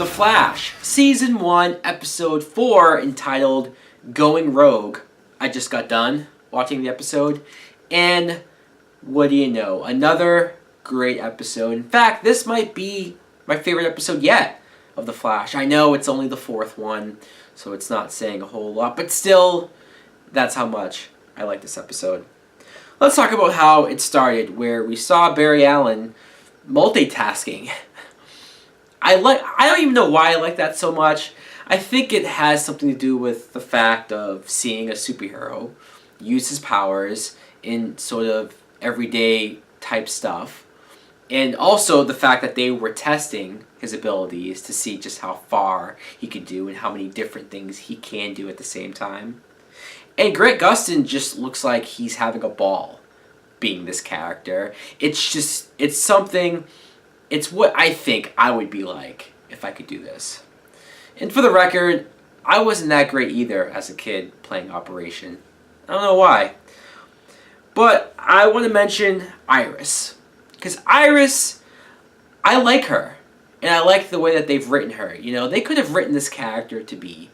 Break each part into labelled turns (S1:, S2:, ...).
S1: Flash, Season 1, Episode 4, entitled Going Rogue. I just got done watching the episode, and what do you know? Another great episode. In fact, this might be my favorite episode yet of The Flash. I know it's only the fourth one, so it's not saying a whole lot, but still, that's how much I like this episode. Let's talk about how it started, where we saw Barry Allen multitasking. I don't even know why I like that so much. I think it has something to do with the fact of seeing a superhero use his powers in sort of everyday type stuff. And also the fact that they were testing his abilities to see just how far he could do and how many different things he can do at the same time. And Grant Gustin just looks like he's having a ball being this character. It's what I think I would be like if I could do this. And for the record, I wasn't that great either as a kid playing Operation. I don't know why. But I want to mention Iris. Because Iris, I like her. And I like the way that they've written her. You know, they could have written this character to be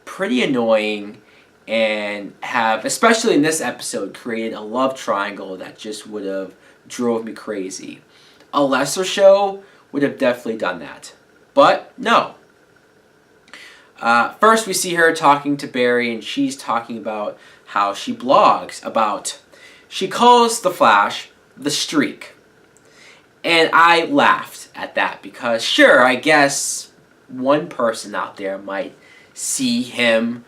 S1: pretty annoying and have, especially in this episode, created a love triangle that just would have drove me crazy. A lesser show would have definitely done that. But no. First we see her talking to Barry, and she's talking about how she blogs about, she calls the Flash the Streak. And I laughed at that because sure, I guess one person out there might see him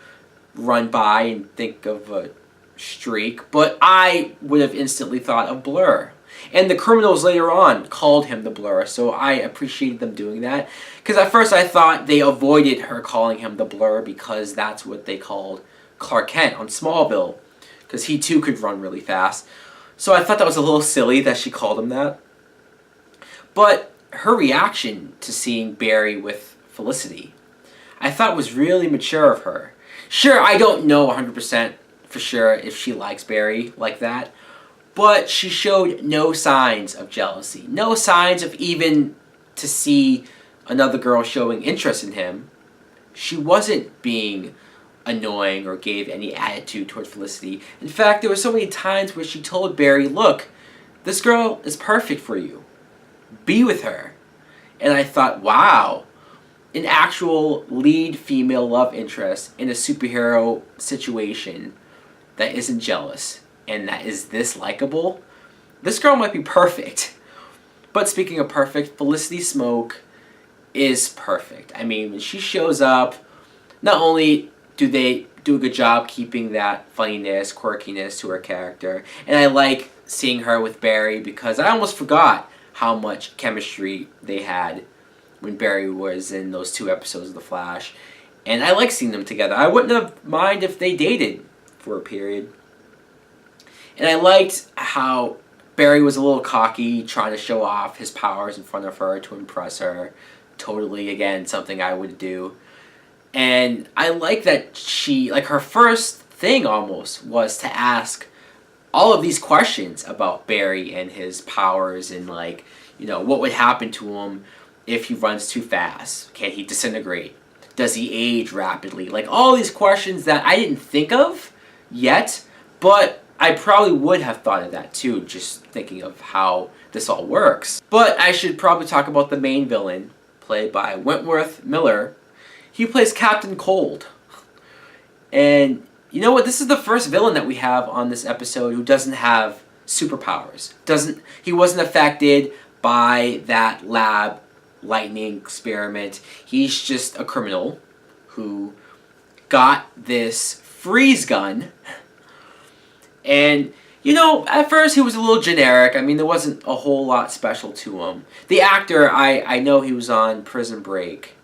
S1: run by and think of a streak, but I would have instantly thought of Blur. And the criminals later on called him the Blur, so I appreciated them doing that. Because at first I thought they avoided her calling him the Blur because that's what they called Clark Kent on Smallville. Because he too could run really fast. So I thought that was a little silly that she called him that. But her reaction to seeing Barry with Felicity, I thought was really mature of her. Sure, I don't know 100% for sure if she likes Barry like that. But she showed no signs of jealousy. No signs of even to see another girl showing interest in him. She wasn't being annoying or gave any attitude toward Felicity. In fact, there were so many times where she told Barry, look, this girl is perfect for you. Be with her. And I thought, wow, an actual lead female love interest in a superhero situation that isn't jealous and that is this likable, this girl might be perfect. But speaking of perfect, Felicity Smoak is perfect. I mean, when she shows up, not only do they do a good job keeping that funniness, quirkiness to her character, and I like seeing her with Barry because I almost forgot how much chemistry they had when Barry was in those 2 episodes of The Flash. And I like seeing them together. I wouldn't have mind if they dated for a period. And I liked how Barry was a little cocky, trying to show off his powers in front of her to impress her. Totally, again, something I would do. And I like that she, like her first thing almost was to ask all of these questions about Barry and his powers and like, you know, what would happen to him if he runs too fast? Can he disintegrate? Does he age rapidly? Like all these questions that I didn't think of yet, but I probably would have thought of that too, just thinking of how this all works. But I should probably talk about the main villain, played by Wentworth Miller. He plays Captain Cold. And you know what? This is the first villain that we have on this episode who doesn't have superpowers. He wasn't affected by that lab lightning experiment. He's just a criminal who got this freeze gun. And, you know, at first he was a little generic. I mean, there wasn't a whole lot special to him. The actor, I know he was on Prison Break,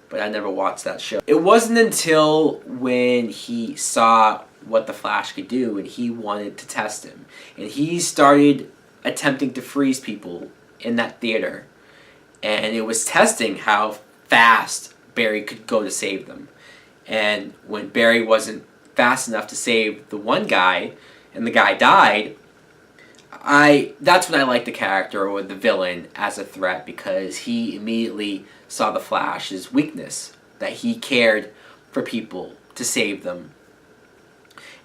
S1: but I never watched that show. It wasn't until when he saw what the Flash could do and he wanted to test him. And he started attempting to freeze people in that theater. And it was testing how fast Barry could go to save them. And when Barry wasn't fast enough to save the one guy, and the guy died, That's when I liked the character or the villain as a threat, because he immediately saw the Flash's weakness, that he cared for people to save them.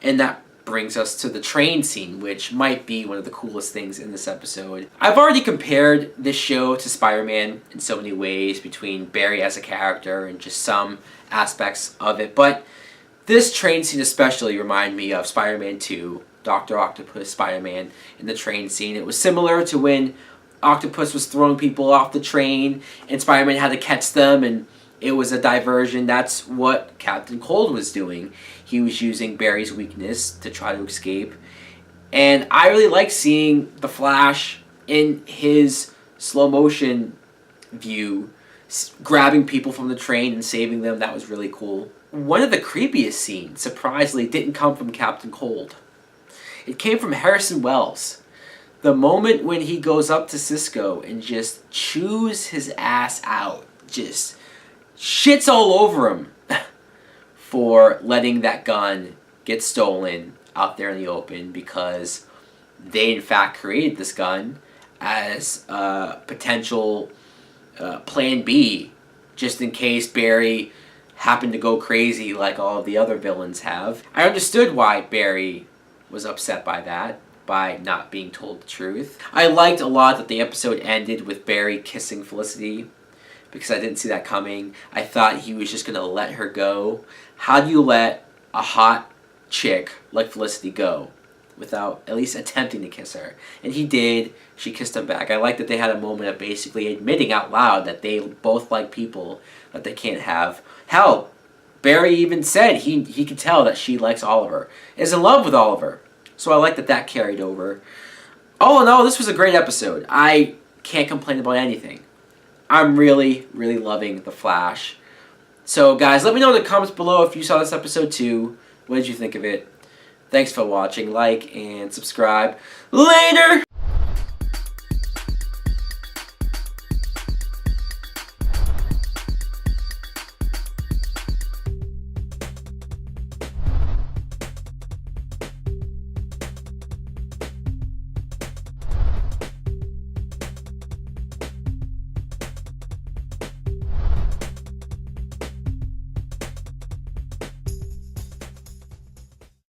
S1: And that brings us to the train scene, which might be one of the coolest things in this episode. I've already compared this show to Spider-Man in so many ways, between Barry as a character and just some aspects of it, but this train scene especially reminded me of Spider-Man 2, Dr. Octopus, Spider-Man in the train scene. It was similar to when Octopus was throwing people off the train and Spider-Man had to catch them, and it was a diversion. That's what Captain Cold was doing. He was using Barry's weakness to try to escape. And I really like seeing the Flash in his slow motion view, grabbing people from the train and saving them. That was really cool. One of the creepiest scenes, surprisingly, didn't come from Captain Cold. It came from Harrison Wells. The moment when he goes up to Cisco and just chews his ass out, just shits all over him for letting that gun get stolen out there in the open, because they in fact created this gun as a potential plan B, just in case Barry happened to go crazy like all of the other villains have. I understood why Barry was upset by that, by not being told the truth. I liked a lot that the episode ended with Barry kissing Felicity, because I didn't see that coming. I thought he was just going to let her go. How do you let a hot chick like Felicity go without at least attempting to kiss her? And he did. She kissed him back. I like that they had a moment of basically admitting out loud that they both like people that they can't have. Hell, Barry even said he could tell that she likes Oliver, is in love with Oliver. So I like that that carried over. All in all, this was a great episode. I can't complain about anything. I'm really, really loving The Flash. So guys, let me know in the comments below if you saw this episode too. What did you think of it? Thanks for watching. Like and subscribe. Later!